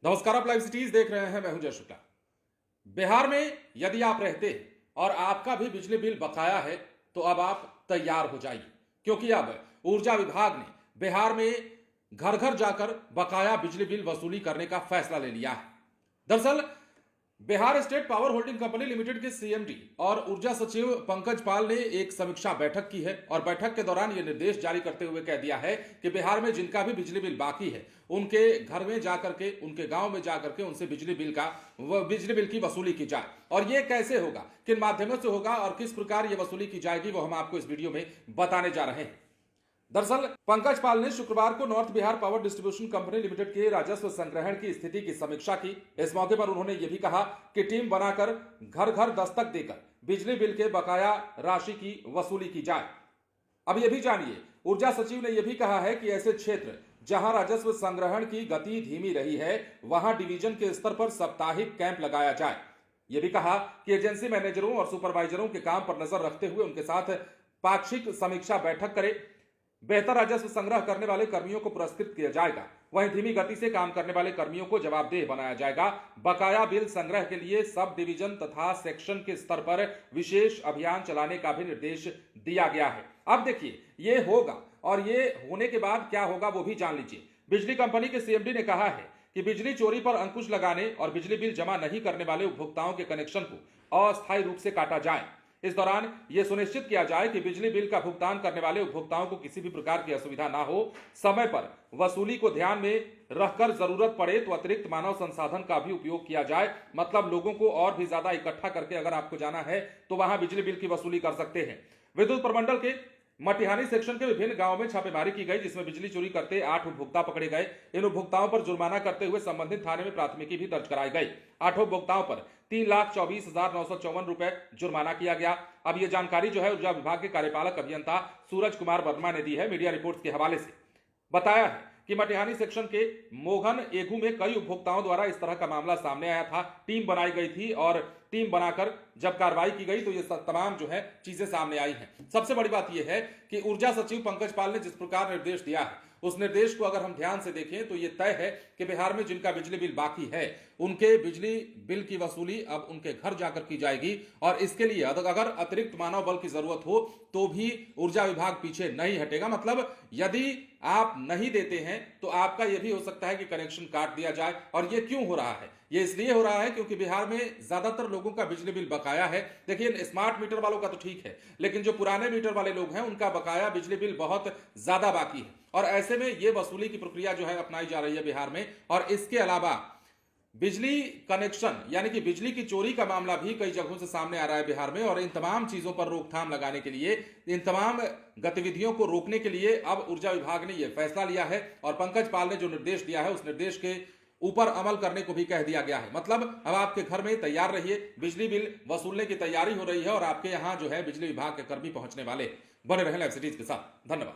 नमस्कार, आप live cities देख रहे हैं। मैं हूं जय शुक्ला। बिहार में यदि आप रहते हैं और आपका भी बिजली बिल बकाया है तो अब आप तैयार हो जाइए, क्योंकि अब ऊर्जा विभाग ने बिहार में घर घर जाकर बकाया बिजली बिल वसूली करने का फैसला ले लिया है। दरअसल Bihar state power holding company limited के सीएमडी और ऊर्जा सचिव पंकज पाल ने एक समीक्षा बैठक की है और बैठक के दौरान यह निर्देश जारी करते हुए कह दिया है कि बिहार में जिनका भी बिजली बिल बाकी है उनके घर में जाकर के, उनके गांव में जाकर के उनसे बिजली बिल की वसूली की जाए। और यह कैसे होगा, किन माध्यमों से होगा और किस प्रकार यह वसूली की जाएगी, वो हम आपको इस वीडियो में बताने जा रहे हैं। दरअसल पंकज पाल ने शुक्रवार को north Bihar power distribution company limited के राजस्व संग्रहण की स्थिति की समीक्षा की। इस मौके पर उन्होंने यह भी कहा कि टीम बनाकर घर घर दस्तक देकर बिजली बिल के बकाया राशि की वसूली की जाए। अब यह भी जानिए, ऊर्जा सचिव ने यह भी कहा है कि ऐसे क्षेत्र जहां राजस्व संग्रहण की गति धीमी रही है वहां डिवीजन के स्तर पर साप्ताहिक कैंप लगाया जाए। यह भी कहा कि एजेंसी मैनेजरों और सुपरवाइजरों के काम पर नजर रखते हुए उनके साथ पाक्षिक समीक्षा बैठक करें। बेहतर राजस्व संग्रह करने वाले कर्मियों को पुरस्कृत किया जाएगा, वहीं धीमी गति से काम करने वाले कर्मियों को जवाबदेह बनाया जाएगा। बकाया बिल संग्रह के लिए सब डिवीजन तथा सेक्शन के स्तर पर विशेष अभियान चलाने का भी निर्देश दिया गया है। अब देखिए, ये होगा और ये होने के बाद क्या होगा वो भी जान लीजिए। बिजली कंपनी के सीएमडी ने कहा है कि बिजली चोरी पर अंकुश लगाने और बिजली बिल जमा नहीं करने वाले उपभोक्ताओं के कनेक्शन को अस्थायी रूप से काटा जाए। इस दौरान यह सुनिश्चित किया जाए कि बिजली बिल का भुगतान करने वाले उपभोक्ताओं को किसी भी प्रकार की असुविधा ना हो। समय पर वसूली को ध्यान में रखकर जरूरत पड़े तो अतिरिक्त मानव संसाधन का भी उपयोग किया जाए। मतलब लोगों को और भी ज्यादा इकट्ठा करके अगर आपको जाना है तो वहां बिजली बिल की वसूली कर सकते हैं। विद्युत प्रमंडल के मटिहानी सेक्शन के विभिन्न गांवों में छापेमारी की गई, जिसमें बिजली चोरी करते 8 उपभोक्ता पकड़े गए। इन उपभोक्ताओं पर जुर्माना करते हुए संबंधित थाने में प्राथमिकी भी दर्ज कराई गई। 8 उपभोक्ताओं पर 3,24,954 रुपए जुर्माना किया गया। अब यह जानकारी जो है ऊर्जा विभाग के कार्यपालक अभियंता सूरज कुमार वर्मा ने दी है। मीडिया रिपोर्ट्स के हवाले से बताया है कि मटिहानी सेक्शन के मोहन एघू में कई उपभोक्ताओं द्वारा इस तरह का मामला सामने आया था। टीम बनाई गई थी और टीम बनाकर जब कार्रवाई की गई तो ये तमाम जो है चीजें सामने आई हैं। सबसे बड़ी बात यह है कि ऊर्जा सचिव पंकज पाल ने जिस प्रकार निर्देश दिया है उस निर्देश को अगर हम ध्यान से देखें तो यह तय है कि बिहार में जिनका बिजली बिल बाकी है उनके बिजली बिल की वसूली अब उनके घर जाकर की जाएगी। और इसके लिए अगर अतिरिक्त मानव बल की जरूरत हो तो भी ऊर्जा विभाग पीछे नहीं हटेगा। मतलब यदि आप नहीं देते हैं तो आपका यह भी हो सकता है कि कनेक्शन काट दिया जाए। और यह क्यों हो रहा है? यह इसलिए हो रहा है क्योंकि बिहार में ज्यादातर लोगों का बिजली बिल बकाया है। देखिए, स्मार्ट मीटर वालों का तो ठीक है, लेकिन जो पुराने मीटर वाले लोग हैं उनका बकाया बिजली बिल बहुत ज्यादा बाकी है। और ऐसे में यह वसूली की प्रक्रिया जो है अपनाई जा रही है बिहार में। और इसके अलावा बिजली कनेक्शन यानी कि बिजली की चोरी का मामला भी कई जगहों से सामने आ रहा है बिहार में। और इन तमाम चीजों पर रोकथाम लगाने के लिए, इन तमाम गतिविधियों को रोकने के लिए अब ऊर्जा विभाग ने यह फैसला लिया है। और पंकज पाल ने जो निर्देश दिया है उस निर्देश के ऊपर अमल करने को भी कह दिया गया है। मतलब अब आपके घर में तैयार रहिए, बिजली बिल वसूलने की तैयारी हो रही है और आपके यहां जो है बिजली विभाग के कर्मी पहुंचने वाले। बने रहें लाइव सिटीज के साथ। धन्यवाद।